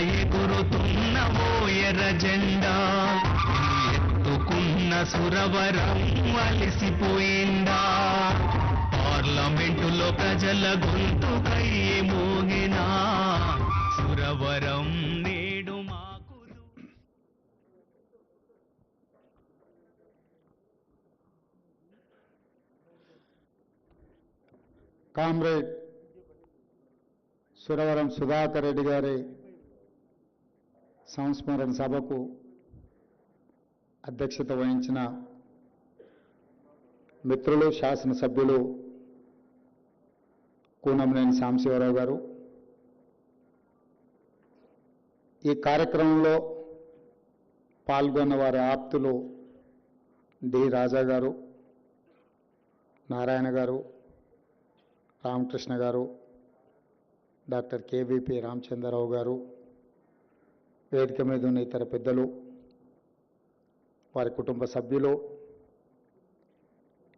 ఎగురుతున్న ఓ ఎర్ర జెండా ఎత్తుకున్న సురవరం అలసిపోయిందా పార్లమెంటులో ప్రజల గొంతుకై మోగినా సురవరం నేడు మాకు కామ్రేడ్ సురవరం సుధాకర్ రెడ్డి గారి సంస్మరణ సభకు అధ్యక్షత వహించిన మిత్రులు శాసనసభ్యులు కూనంనేని సాంబశివరావు గారు, ఈ కార్యక్రమంలో పాల్గొన్న వారి ఆప్తులు డి రాజా గారు, నారాయణ గారు, రామకృష్ణ గారు, డాక్టర్ కేవీపీ రామచంద్రరావు గారు, వేదిక మీద ఉన్న ఇతర పెద్దలు, వారి కుటుంబ సభ్యులు,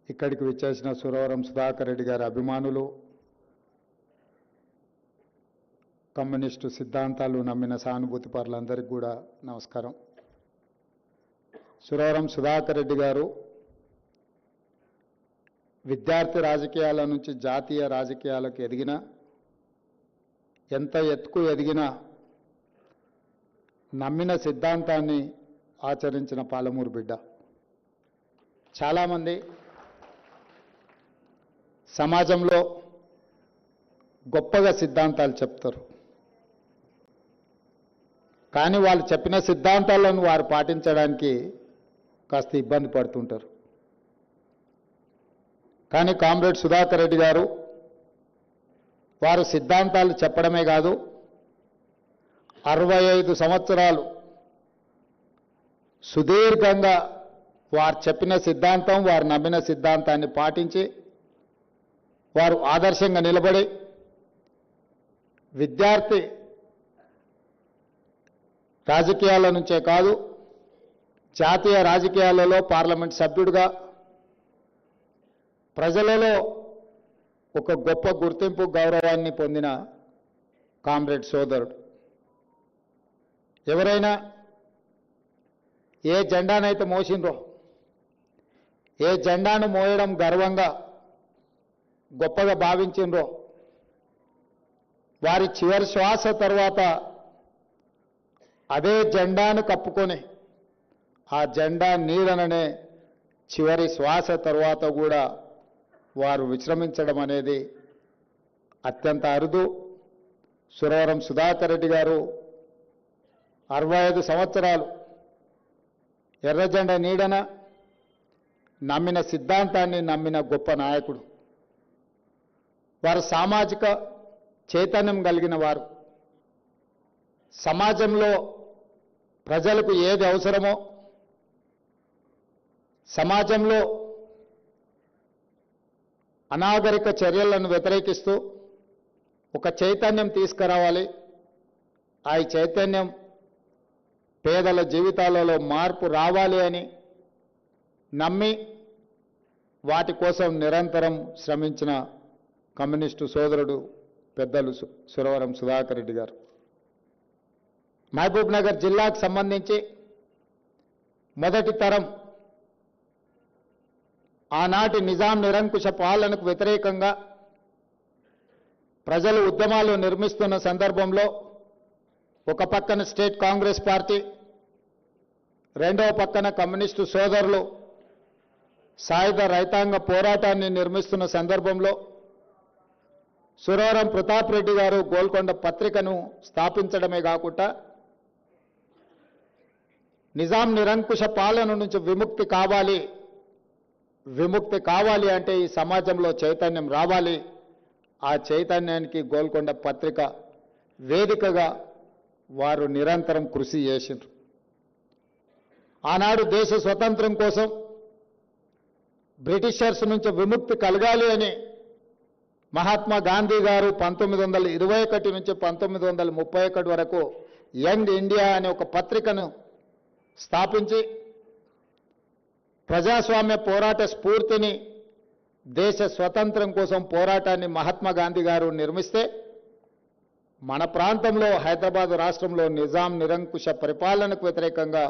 ఇక్కడికి విచ్చేసిన సురవరం సుధాకర్ రెడ్డి గారి అభిమానులు, కమ్యూనిస్టు సిద్ధాంతాలు నమ్మిన సానుభూతి పరులందరికీ కూడా నమస్కారం. సురవరం సుధాకర్ రెడ్డి గారు విద్యార్థి రాజకీయాల నుంచి జాతీయ రాజకీయాలకు ఎదిగిన, ఎంత ఎత్తుకు ఎదిగినా నమ్మిన సిద్ధాంతాన్ని ఆచరించిన పాలమూరు బిడ్డ. చాలామంది సమాజంలో గొప్పగా సిద్ధాంతాలు చెప్తారు, కానీ వాళ్ళు చెప్పిన సిద్ధాంతాలను వారు పాటించడానికి కాస్త ఇబ్బంది పడుతుంటారు. కానీ కామ్రేడ్ సుధాకర్ రెడ్డి గారు వారు సిద్ధాంతాలు చెప్పడమే కాదు, 65 సంవత్సరాలు సుదీర్ఘంగా వారు చెప్పిన సిద్ధాంతం, వారు నమ్మిన సిద్ధాంతాన్ని పాటించి వారు ఆదర్శంగా నిలబడి విద్యార్థి రాజకీయాల నుంచే కాదు జాతీయ రాజకీయాలలో పార్లమెంట్ సభ్యుడిగా ప్రజలలో ఒక గొప్ప గుర్తింపు గౌరవాన్ని పొందిన కామ్రేడ్ సోదరుడు. ఎవరైనా ఏ జెండానైతే మోసిండ్రో, ఏ జెండాను మోయడం గర్వంగా గొప్పగా భావించిండ్రో, వారి చివరి శ్వాస తర్వాత అదే జెండాను కప్పుకొని ఆ జెండా నీడననే చివరి శ్వాస తర్వాత కూడా వారు విశ్రమించడం అనేది అత్యంత అరుదు. సురవరం సుధాకర్ రెడ్డి గారు 65 సంవత్సరాలు ఎర్రజెండా నీడన నమ్మిన సిద్ధాంతాన్ని నమ్మిన గొప్ప నాయకుడు. వారు సామాజిక చైతన్యం కలిగిన వారు. సమాజంలో ప్రజలకు ఏది అవసరమో, సమాజంలో అనాగరిక చర్యలను వ్యతిరేకిస్తూ ఒక చైతన్యం తీసుకురావాలి, ఆ చైతన్యం పేదల జీవితాలలో మార్పు రావాలి అని నమ్మి వాటి కోసం నిరంతరం శ్రమించిన కమ్యూనిస్టు సోదరుడు పెద్దలు సురవరం సుధాకర్ రెడ్డి గారు. మహబూబ్ నగర్ జిల్లాకు సంబంధించి మొదటి తరం ఆనాటి నిజాం నిరంకుశ పాలనకు వ్యతిరేకంగా ప్రజలు ఉద్యమాలు నిర్మిస్తున్న సందర్భంలో ఒక పక్కన స్టేట్ కాంగ్రెస్ పార్టీ, రెండవ పక్కన కమ్యూనిస్టు సోదరులు సాయుధ రైతాంగ పోరాటాన్ని నిర్మిస్తున్న సందర్భంలో సురవరం ప్రతాప్ రెడ్డి గారు గోల్కొండ పత్రికను స్థాపించడమే కాకుండా నిజాం నిరంకుశ పాలన నుంచి విముక్తి కావాలి అంటే ఈ సమాజంలో చైతన్యం రావాలి. ఆ చైతన్యానికి గోల్కొండ పత్రిక వేదికగా వారు నిరంతరం కృషి చేసిండ్రు. ఆనాడు దేశ స్వతంత్రం కోసం బ్రిటిషర్స్ నుంచి విముక్తి కలగాలి అని మహాత్మా గాంధీ గారు 1921 నుంచి 1931 వరకు యంగ్ ఇండియా అనే ఒక పత్రికను స్థాపించి ప్రజాస్వామ్య పోరాట స్ఫూర్తిని, దేశ స్వతంత్రం కోసం పోరాటాన్ని మహాత్మా గాంధీ గారు నిర్మిస్తే మన ప్రాంతంలో హైదరాబాద్ రాష్ట్రంలో నిజాం నిరంకుశ పరిపాలనకు వ్యతిరేకంగా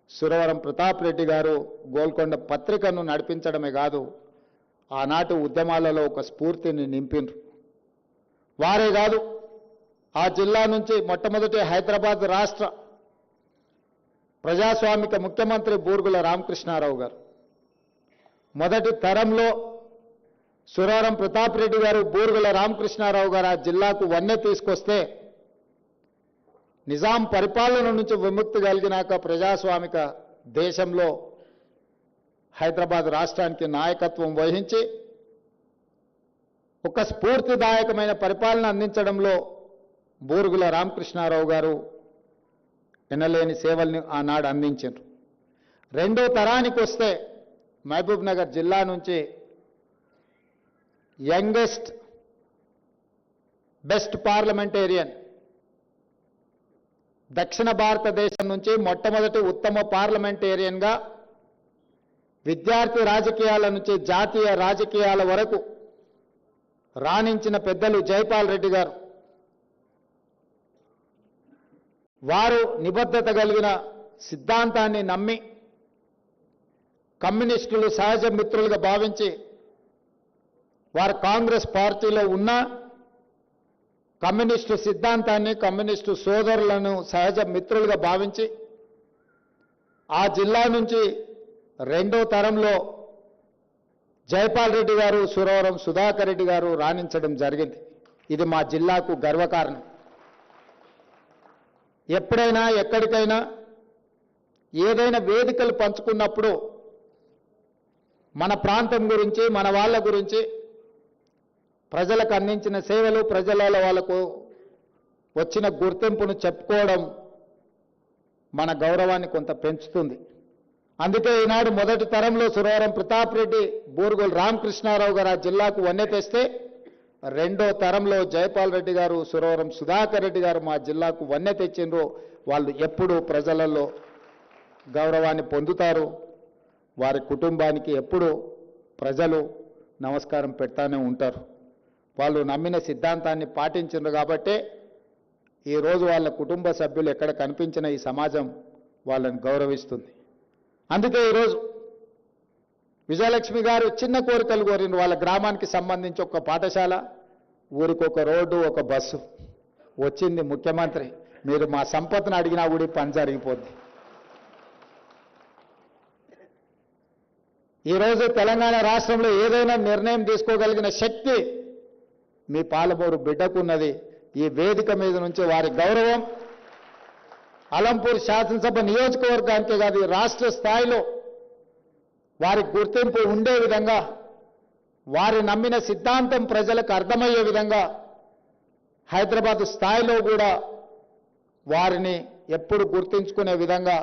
సురవరం ప్రతాప్ రెడ్డి గారు గోల్కొండ పత్రికను నడిపించడమే కాదు, ఆనాటి ఉద్యమాలలో ఒక స్ఫూర్తిని నింపిండ్రు. వారే కాదు, ఆ జిల్లా నుంచి మొట్టమొదటి హైదరాబాద్ రాష్ట్ర ప్రజాస్వామిక ముఖ్యమంత్రి బూరుగుల రామకృష్ణారావు గారు, మొదటి తరంలో సురవరం ప్రతాప్ రెడ్డి గారు, బూరుగుల రామకృష్ణారావు గారు ఆ జిల్లాకు వన్నె తీసుకొస్తే నిజాం పరిపాలన నుంచి విముక్తి కలిగినాక ప్రజాస్వామిక దేశంలో హైదరాబాద్ రాష్ట్రానికి నాయకత్వం వహించి ఒక స్ఫూర్తిదాయకమైన పరిపాలన అందించడంలో బూరుగుల రామకృష్ణారావు గారు ఎనలేని సేవల్ని ఆనాడు అందించారు. రెండో తరానికి వస్తే మహబూబ్ నగర్ జిల్లా నుంచి యంగెస్ట్ బెస్ట్ పార్లమెంటేరియన్, దక్షిణ భారతదేశం నుంచి మొట్టమొదటి ఉత్తమ పార్లమెంటేరియన్గా విద్యార్థి రాజకీయాల నుంచి జాతీయ రాజకీయాల వరకు రాణించిన పెద్దలు జైపాల్ రెడ్డి గారు. వారు నిబద్ధత కలిగిన సిద్ధాంతాన్ని నమ్మి కమ్యూనిస్టులు సహజ మిత్రులుగా భావించి వారు కాంగ్రెస్ పార్టీలో ఉన్న కమ్యూనిస్టు సిద్ధాంతాన్ని, కమ్యూనిస్టు సోదరులను సహజ మిత్రులుగా భావించి ఆ జిల్లా నుంచి రెండో తరంలో జైపాల్ రెడ్డి గారు, సురవరం సుధాకర్ రెడ్డి గారు రాణించడం జరిగింది. ఇది మా జిల్లాకు గర్వకారణం. ఎప్పుడైనా ఎక్కడికైనా ఏదైనా వేదికలు పంచుకున్నప్పుడు మన ప్రాంతం గురించి, మన వాళ్ళ గురించి, ప్రజలకు అందించిన సేవలు, ప్రజల వాళ్ళకు వచ్చిన గుర్తింపును చెప్పుకోవడం మన గౌరవాన్ని కొంత పెంచుతుంది. అందుకే ఈనాడు మొదటి తరంలో సురవరం ప్రతాప్ రెడ్డి, బూరుగుల రామకృష్ణారావు గారు ఆ జిల్లాకు వన్నె తెస్తే, రెండో తరంలో జైపాల్ రెడ్డి గారు, సురవరం సుధాకర్ రెడ్డి గారు మా జిల్లాకు వన్నె తెచ్చిండ్రు. వాళ్ళు ఎప్పుడూ ప్రజలలో గౌరవాన్ని పొందుతారు. వారి కుటుంబానికి ఎప్పుడూ ప్రజలు నమస్కారం పెడతానే ఉంటారు. వాళ్ళు నమ్మిన సిద్ధాంతాన్ని పాటించిండ్రు కాబట్టే ఈరోజు వాళ్ళ కుటుంబ సభ్యులు ఎక్కడ కనిపించిన ఈ సమాజం వాళ్ళని గౌరవిస్తుంది. అందుకే ఈరోజు విజయలక్ష్మి గారు చిన్న కోరికలు కోరిండ్రు. వాళ్ళ గ్రామానికి సంబంధించి ఒక పాఠశాల, ఊరికి ఒక రోడ్డు, ఒక బస్సు. వచ్చింది ముఖ్యమంత్రి. మీరు మా సంపత్తిని అడిగినా కూడా ఈ పని జరిగిపోద్ది. ఈరోజు తెలంగాణ రాష్ట్రంలో ఏదైనా నిర్ణయం తీసుకోగలిగిన శక్తి మీ పాలమూరు బిడ్డకున్నది. ఈ వేదిక మీద నుంచి వారి గౌరవం అలంపూర్ శాసనసభ నియోజకవర్గానికే కాదు, ఈ రాష్ట్ర స్థాయిలో వారి గుర్తింపు ఉండే విధంగా, వారి నమ్మిన సిద్ధాంతం ప్రజలకు అర్థమయ్యే విధంగా హైదరాబాద్ స్థాయిలో కూడా వారిని ఎప్పుడు గుర్తించుకునే విధంగా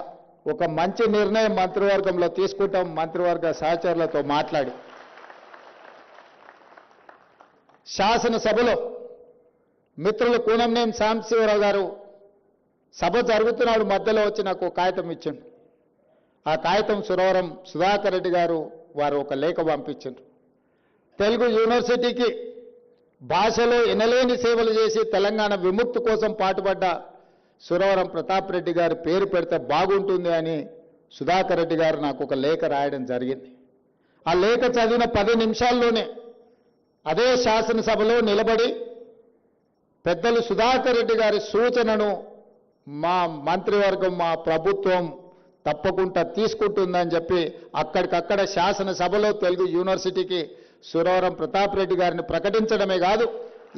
ఒక మంచి నిర్ణయం మంత్రివర్గంలో తీసుకుంటాం. మంత్రివర్గ సహచరులతో మాట్లాడి శాసనసభలో మిత్రులు కూనంనేని సాంబశివరావు గారు సభ జరుగుతున్నాడు, మధ్యలో వచ్చి నాకు ఒక కాగితం ఇచ్చిండు. ఆ కాగితం సురవరం సుధాకర్ రెడ్డి గారు వారు ఒక లేఖ పంపించారు. తెలుగు యూనివర్సిటీకి భాషలో ఎనలేని సేవలు చేసి తెలంగాణ విముక్తి కోసం పాటుపడ్డ సురవరం ప్రతాప్ రెడ్డి గారి పేరు పెడితే బాగుంటుంది అని సుధాకర్ రెడ్డి గారు నాకు ఒక లేఖ రాయడం జరిగింది. ఆ లేఖ చదివిన 10 నిమిషాల్లోనే అదే శాసనసభలో నిలబడి పెద్దలు సుధాకర్ రెడ్డి గారి సూచనను మా మంత్రివర్గం, మా ప్రభుత్వం తప్పకుండా తీసుకుంటుందని చెప్పి అక్కడికక్కడ శాసనసభలో తెలుగు యూనివర్సిటీకి సురవరం ప్రతాప్ రెడ్డి గారిని ప్రకటించడమే కాదు,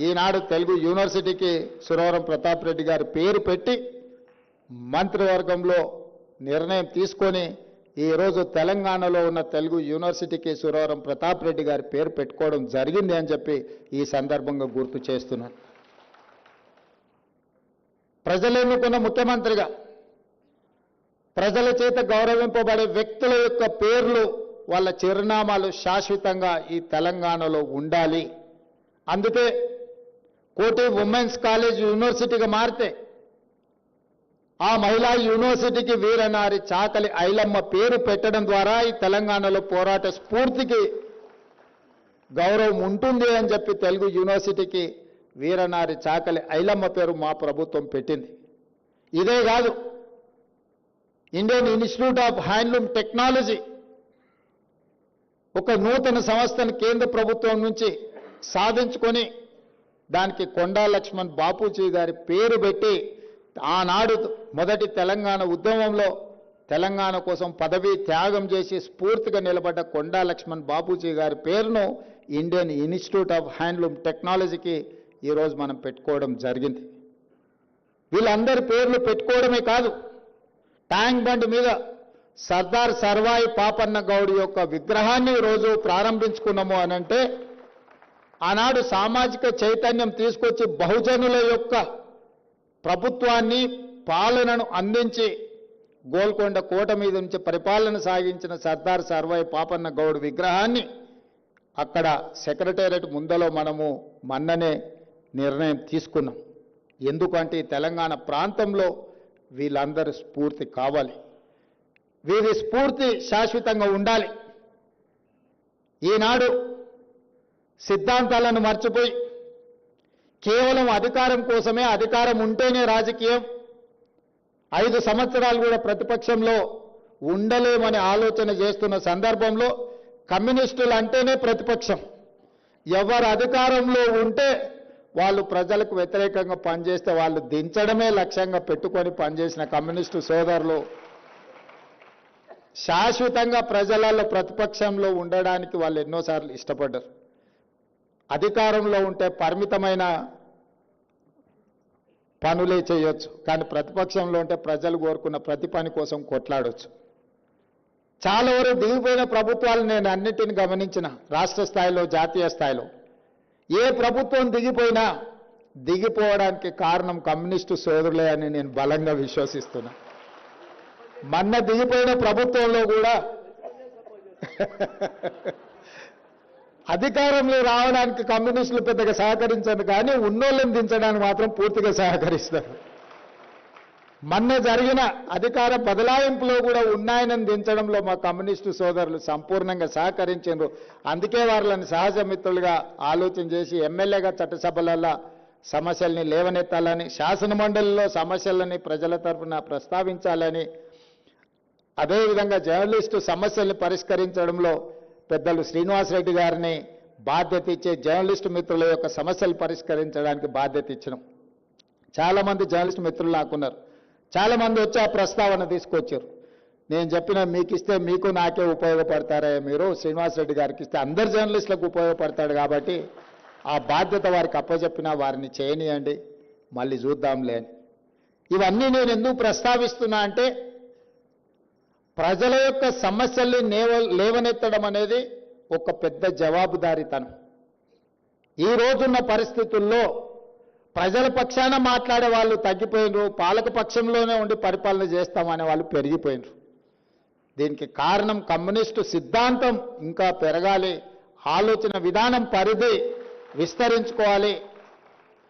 ఈనాడు తెలుగు యూనివర్సిటీకి సురవరం ప్రతాప్ రెడ్డి గారి పేరు పెట్టి మంత్రివర్గంలో నిర్ణయం తీసుకొని ఈరోజు తెలంగాణలో ఉన్న తెలుగు యూనివర్సిటీకి సురవరం ప్రతాప్ రెడ్డి గారి పేరు పెట్టుకోవడం జరిగింది అని చెప్పి ఈ సందర్భంగా గుర్తు చేస్తున్నాను. ప్రజలు ఎన్నుకున్న ముఖ్యమంత్రిగా ప్రజల చేత గౌరవింపబడే వ్యక్తుల యొక్క పేర్లు, వాళ్ళ చిరునామాలు శాశ్వతంగా ఈ తెలంగాణలో ఉండాలి. అందుకే కోటి ఉమెన్స్ కాలేజ్ యూనివర్సిటీగా మారితే ఆ మహిళా యూనివర్సిటీకి వీరనారి చాకలి ఐలమ్మ పేరు పెట్టడం ద్వారా ఈ తెలంగాణలో పోరాట స్ఫూర్తికి గౌరవం ఉంటుంది అని చెప్పి తెలుగు యూనివర్సిటీకి వీరనారి చాకలి ఐలమ్మ పేరు మా ప్రభుత్వం పెట్టింది. ఇదే కాదు, Indian institute of handloom technology ఒక నూతన సంస్థను కేంద్ర ప్రభుత్వం నుంచి సాధించుకొని దానికి కొండా లక్ష్మణ్ బాపూజీ గారి పేరు పెట్టి ఆనాడు మొదటి తెలంగాణ ఉద్యమంలో తెలంగాణ కోసం పదవి త్యాగం చేసి స్ఫూర్తిగా నిలబడ్డ కొండా లక్ష్మణ్ బాపూజీ గారి పేరును ఇండియన్ ఇన్స్టిట్యూట్ ఆఫ్ హ్యాండ్లూమ్ టెక్నాలజీకి ఈరోజు మనం పెట్టుకోవడం జరిగింది. వీళ్ళందరి పేర్లు పెట్టుకోవడమే కాదు, ట్యాంక్ బండ్ మీద సర్దార్ సర్వాయి పాపన్న గౌడ్ యొక్క విగ్రహాన్ని ఈరోజు ప్రారంభించుకున్నాము అనంటే ఆనాడు సామాజిక చైతన్యం తీసుకొచ్చి బహుజనుల యొక్క ప్రభుత్వాన్ని పాలనను అందించి గోల్కొండ కోట మీద నుంచి పరిపాలన సాగించిన సర్దార్ సర్వాయి పాపన్న గౌడ్ విగ్రహాన్ని అక్కడ సెక్రటేరియట్ ముందలో మనము మొన్ననే నిర్ణయం తీసుకున్నాం. ఎందుకంటే ఈ తెలంగాణ ప్రాంతంలో వీళ్ళందరూ స్ఫూర్తి కావాలి, వీరి స్ఫూర్తి శాశ్వతంగా ఉండాలి. ఈనాడు సిద్ధాంతాలను మర్చిపోయి కేవలం అధికారం కోసమే, అధికారం ఉంటేనే రాజకీయం, 5 సంవత్సరాలు కూడా ప్రతిపక్షంలో ఉండలేమని ఆలోచన చేస్తున్న సందర్భంలో కమ్యూనిస్టులు అంటేనే ప్రతిపక్షం. ఎవరు అధికారంలో ఉంటే వాళ్ళు ప్రజలకు వ్యతిరేకంగా పనిచేస్తే వాళ్ళు దించడమే లక్ష్యంగా పెట్టుకొని పనిచేసిన కమ్యూనిస్టు సోదరులు శాశ్వతంగా ప్రజలలో ప్రతిపక్షంలో ఉండడానికి వాళ్ళు ఎన్నోసార్లు ఇష్టపడ్డారు. అధికారంలో ఉంటే పరిమితమైన పనులే చేయొచ్చు, కానీ ప్రతిపక్షంలో ఉంటే ప్రజలు కోరుకున్న ప్రతి పని కోసం కొట్లాడొచ్చు. చాలా వరకు దిగిపోయిన ప్రభుత్వాలు నేను అన్నిటిని గమనించిన, రాష్ట్ర స్థాయిలో జాతీయ స్థాయిలో ఏ ప్రభుత్వం దిగిపోయినా దిగిపోవడానికి కారణం కమ్యూనిస్టు సోదరులే అని నేను బలంగా విశ్వసిస్తున్నా. మొన్న దిగిపోయిన ప్రభుత్వంలో కూడా అధికారంలో రావడానికి కమ్యూనిస్టులు పెద్దగా సహకరించరు, కానీ ఉన్నోళ్ళని దించడానికి మాత్రం పూర్తిగా సహకరిస్తారు. మొన్న జరిగిన అధికార బదలాయింపులో కూడా ఉన్నాయనని దించడంలో మా కమ్యూనిస్టు సోదరులు సంపూర్ణంగా సహకరించారు. అందుకే వాళ్ళని సహజ మిత్రులుగా ఆలోచన చేసి ఎమ్మెల్యేగా చట్టసభలలో సమస్యల్ని లేవనెత్తాలని, శాసనమండలిలో సమస్యలని ప్రజల తరఫున ప్రస్తావించాలని, అదేవిధంగా జర్నలిస్టు సమస్యల్ని పరిష్కరించడంలో పెద్దలు శ్రీనివాసరెడ్డి గారిని బాధ్యత ఇచ్చే జర్నలిస్టు మిత్రుల యొక్క సమస్యలు పరిష్కరించడానికి బాధ్యత ఇచ్చినాం. చాలామంది జర్నలిస్టు మిత్రులు నాకున్నారు, చాలామంది వచ్చి ఆ ప్రస్తావన తీసుకొచ్చారు. నేను చెప్పిన మీకు ఇస్తే మీకు నాకే ఉపయోగపడతారా, మీరు శ్రీనివాసరెడ్డి గారికి ఇస్తే అందరు జర్నలిస్టులకు ఉపయోగపడతాడు కాబట్టి ఆ బాధ్యత వారికి అప్పచెప్పినా వారిని చేయనియండి, మళ్ళీ చూద్దాంలే అని. ఇవన్నీ నేను ఎందుకు ప్రస్తావిస్తున్నా అంటే ప్రజల యొక్క సమస్యల్ని లేవనెత్తడం అనేది ఒక పెద్ద జవాబుదారీతనం. ఈ రోజున్న పరిస్థితుల్లో ప్రజల పక్షాన మాట్లాడే వాళ్ళు తగ్గిపోయినరు, పాలక పక్షంలోనే ఉండి పరిపాలన చేస్తామనే వాళ్ళు పెరిగిపోయినరు. దీనికి కారణం కమ్యూనిస్టు సిద్ధాంతం ఇంకా పెరగాలి, ఆలోచన విధానం పరిధి విస్తరించుకోవాలి.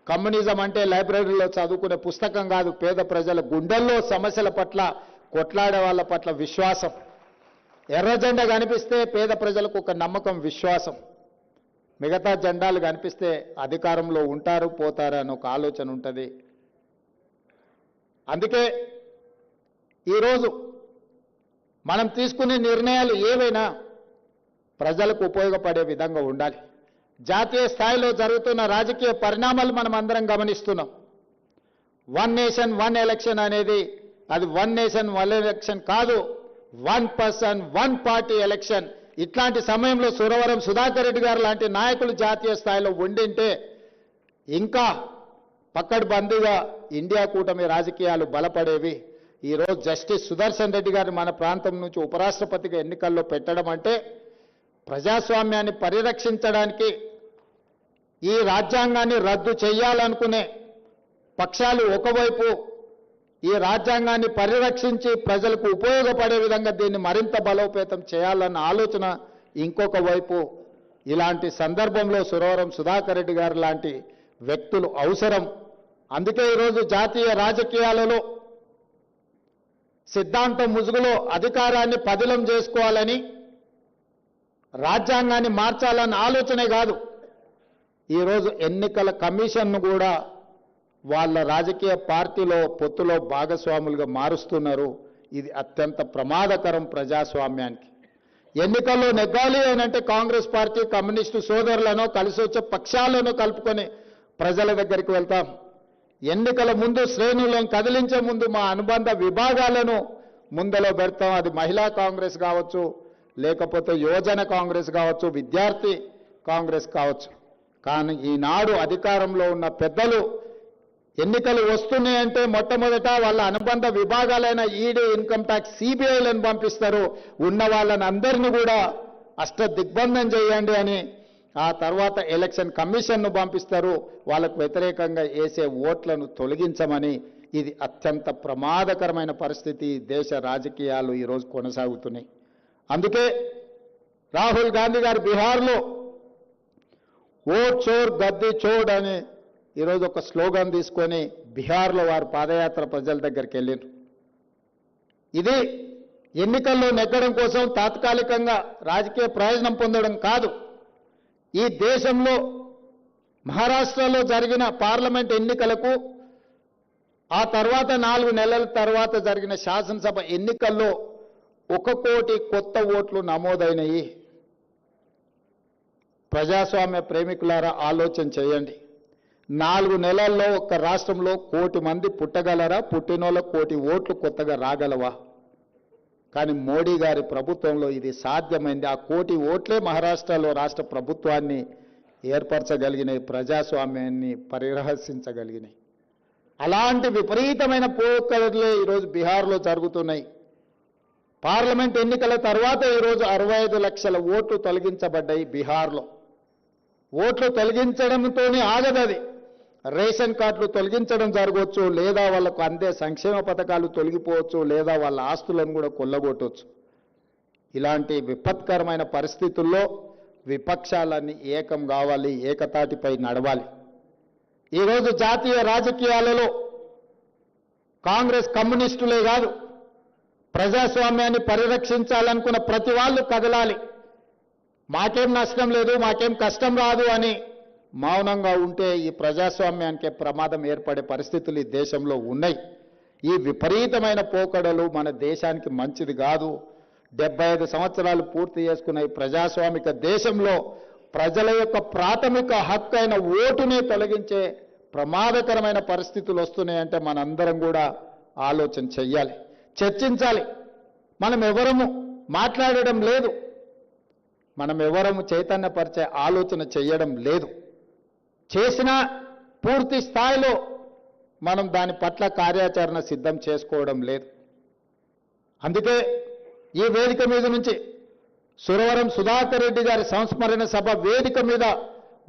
కమ్యూనిజం అంటే లైబ్రరీలో చదువుకునే పుస్తకం కాదు, పేద ప్రజల గుండెల్లో సమస్యల పట్ల కొట్లాడే వాళ్ళ పట్ల విశ్వాసం. ఎర్ర జెండా కనిపిస్తే పేద ప్రజలకు ఒక నమ్మకం, విశ్వాసం. మిగతా జెండాలు కనిపిస్తే అధికారంలో ఉంటారు పోతారు అని ఒక ఆలోచన ఉంటుంది. అందుకే ఈరోజు మనం తీసుకునే నిర్ణయాలు ఏవైనా ప్రజలకు ఉపయోగపడే విధంగా ఉండాలి. జాతీయ స్థాయిలో జరుగుతున్న రాజకీయ పరిణామాలు మనం అందరం గమనిస్తున్నాం. 1 నేషన్ 1 ఎలక్షన్ అనేది అది 1 నేషన్ 1 ఎలక్షన్ కాదు, 1 పర్సన్ 1 పార్టీ ఎలక్షన్. ఇట్లాంటి సమయంలో సురవరం సుధాకర్ రెడ్డి గారు లాంటి నాయకులు జాతీయ స్థాయిలో ఉండింటే ఇంకా పక్కడ్బందీగా ఇండియా కూటమి రాజకీయాలు బలపడేవి. ఈరోజు జస్టిస్ సుదర్శన్ రెడ్డి గారు మన ప్రాంతం నుంచి ఉపరాష్ట్రపతిగా ఎన్నికల్లో పెట్టడం అంటే ప్రజాస్వామ్యాన్ని పరిరక్షించడానికి, ఈ రాజ్యాంగాన్ని రద్దు చేయాలనుకునే పక్షాలు ఒకవైపు ఈ రాజ్యాంగాన్ని పరిరక్షించి ప్రజలకు ఉపయోగపడే విధంగా దీన్ని మరింత బలోపేతం చేయాలన్న ఆలోచన ఇంకొక వైపు. ఇలాంటి సందర్భంలో సురవరం సుధాకర్ రెడ్డి గారు లాంటి వ్యక్తులు అవసరం. అందుకే ఈరోజు జాతీయ రాజకీయాలలో సిద్ధాంతం ముసుగులో అధికారాన్ని పదిలం చేసుకోవాలని, రాజ్యాంగాన్ని మార్చాలన్న ఆలోచనే కాదు, ఈరోజు ఎన్నికల కమిషన్ను కూడా వాళ్ళ రాజకీయ పార్టీలో పొత్తులో భాగస్వాములుగా మారుస్తున్నారు. ఇది అత్యంత ప్రమాదకరం ప్రజాస్వామ్యానికి. ఎన్నికల్లో నెగ్గాలి అనంటే కాంగ్రెస్ పార్టీ కమ్యూనిస్టు సోదరులను కలిసి వచ్చే పక్షాలను కలుపుకొని ప్రజల దగ్గరికి వెళ్తాం. ఎన్నికల ముందు శ్రేణులను కదిలించే ముందు మా అనుబంధ విభాగాలను ముందలో పెడతాం. అది మహిళా కాంగ్రెస్ కావచ్చు, లేకపోతే యువజన కాంగ్రెస్ కావచ్చు, విద్యార్థి కాంగ్రెస్ కావచ్చు. కానీ ఈనాడు అధికారంలో ఉన్న పెద్దలు ఎన్నికలు వస్తున్నాయంటే మొట్టమొదట వాళ్ళ అనుబంధ విభాగాలైన ఈడీ, ఇన్కమ్ ట్యాక్స్, సిబిఐలను పంపిస్తారు. ఉన్న వాళ్ళని అందరినీ కూడా అష్టదిగ్బంధం చేయండి అని. ఆ తర్వాత ఎలక్షన్ కమిషన్ను పంపిస్తారు. వాళ్ళకు వ్యతిరేకంగా వేసే ఓట్లను తొలగించమని. ఇది అత్యంత ప్రమాదకరమైన పరిస్థితి దేశ రాజకీయాలు ఈరోజు కొనసాగుతున్నాయి. అందుకే రాహుల్ గాంధీ గారు బీహార్లో ఓట్ చోర్ గద్దీ చోడ్ అని ఈరోజు ఒక స్లోగన్ తీసుకొని బీహార్లో వారు పాదయాత్ర ప్రజల దగ్గరికి వెళ్ళారు. ఇది ఎన్నికల్లో నెగ్గడం కోసం తాత్కాలికంగా రాజకీయ ప్రయోజనం పొందడం కాదు. ఈ దేశంలో మహారాష్ట్రలో జరిగిన పార్లమెంట్ ఎన్నికలకు ఆ తర్వాత 4 నెలల తర్వాత జరిగిన శాసనసభ ఎన్నికల్లో 1 కోటి కొత్త ఓట్లు నమోదైనవి. ప్రజాస్వామ్య ప్రేమికులారా ఆలోచన చేయండి. 4 నెలల్లో ఒక రాష్ట్రంలో 1 కోటి మంది పుట్టగలరా? పుట్టినోళ్ళ 1 కోటి ఓట్లు కొత్తగా రాగలవా? కానీ మోడీ గారి ప్రభుత్వంలో ఇది సాధ్యమైంది. ఆ 1 కోటి ఓట్లే మహారాష్ట్రలో రాష్ట్ర ప్రభుత్వాన్ని ఏర్పరచగలిగినాయి, ప్రజాస్వామ్యాన్ని పరిరహసించగలిగినాయి. అలాంటి విపరీతమైన పోకడలే ఈరోజు బీహార్లో జరుగుతున్నాయి. పార్లమెంట్ ఎన్నికల తర్వాత ఈరోజు 65 లక్షల ఓట్లు తొలగించబడ్డాయి బీహార్లో. ఓట్లు తొలగించడంతోనే ఆగదది. రేషన్ కార్డులు తొలగించడం జరగవచ్చు, లేదా వాళ్ళకు అందే సంక్షేమ పథకాలు తొలగిపోవచ్చు, లేదా వాళ్ళ ఆస్తులను కూడా కొల్లగొట్టవచ్చు. ఇలాంటి విపత్కరమైన పరిస్థితుల్లో విపక్షాలన్నీ ఏకం కావాలి, ఏకతాటిపై నడవాలి. ఈరోజు జాతీయ రాజకీయాలలో కాంగ్రెస్ కమ్యూనిస్టులే కాదు, ప్రజాస్వామ్యాన్ని పరిరక్షించాలనుకున్న ప్రతి వాళ్ళు కదలాలి. మాకేం నష్టం లేదు, మాకేం కష్టం రాదు అని మౌనంగా ఉంటే ఈ ప్రజాస్వామ్యానికి ప్రమాదం ఏర్పడే పరిస్థితులు ఈ దేశంలో ఉన్నాయి. ఈ విపరీతమైన పోకడలు మన దేశానికి మంచిది కాదు. 75 సంవత్సరాలు పూర్తి చేసుకున్న ఈ ప్రజాస్వామిక దేశంలో ప్రజల యొక్క ప్రాథమిక హక్కు అయిన ఓటునే తొలగించే ప్రమాదకరమైన పరిస్థితులు వస్తున్నాయంటే మనందరం కూడా ఆలోచన చెయ్యాలి, చర్చించాలి. మనం ఎవరము మాట్లాడడం లేదు, మనం ఎవరము చైతన్యపరిచే ఆలోచన చేయడం లేదు. చేసినా పూర్తి స్థాయిలో మనం దాని పట్ల కార్యాచరణ సిద్ధం చేసుకోవడం లేదు. అందుకే ఈ వేదిక మీద నుంచి సురవరం సుధాకర్ రెడ్డి గారి సంస్మరణ సభ వేదిక మీద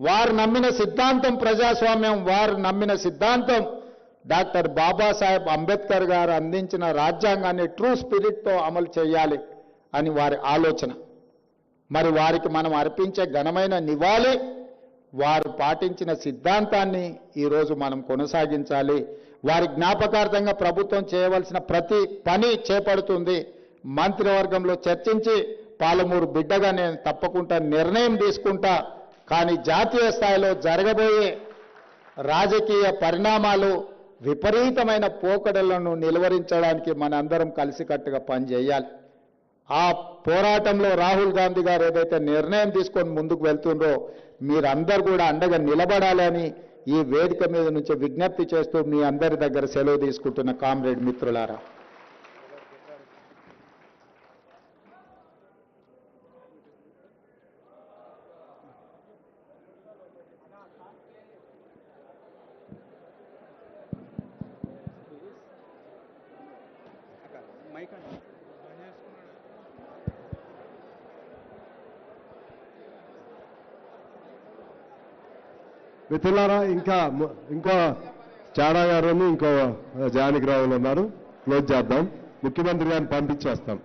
వారు నమ్మిన సిద్ధాంతం ప్రజాస్వామ్యం, వారు నమ్మిన సిద్ధాంతం డాక్టర్ బాబాసాహెబ్ అంబేద్కర్ గారు అందించిన రాజ్యాంగాన్ని ట్రూ స్పిరిట్తో అమలు చేయాలి అని వారి ఆలోచన. మరి వారికి మనం అర్పించే ఘనమైన నివాళి వారు పాటించిన సిద్ధాంతాన్ని ఈరోజు మనం కొనసాగించాలి. వారి జ్ఞాపకార్థంగా ప్రభుత్వం చేయవలసిన ప్రతి పని చేపడుతుంది. మంత్రివర్గంలో చర్చించి పాలమూరు బిడ్డగా నేను తప్పకుండా నిర్ణయం తీసుకుంటా. కానీ జాతీయ స్థాయిలో జరగబోయే రాజకీయ పరిణామాలు, విపరీతమైన పోకడలను నిలువరించడానికి మనందరం కలిసికట్టుగా పనిచేయాలి. ఆ పోరాటంలో రాహుల్ గాంధీ గారు ఏదైతే నిర్ణయం తీసుకొని ముందుకు వెళ్తుండ్రో మీరందరూ కూడా అండగా నిలబడాలని ఈ వేదిక మీద నుంచి విజ్ఞప్తి చేస్తూ మీ అందరి దగ్గర సెలవు తీసుకుంటున్న కామ్రేడ్ మిత్రులారా. మిత్రులారా, ఇంకో చాడా గారు ఇంకో జానకిరావులు ఉన్నారు. క్లోజ్ చేద్దాం. ముఖ్యమంత్రి గారిని పంపించేస్తాం.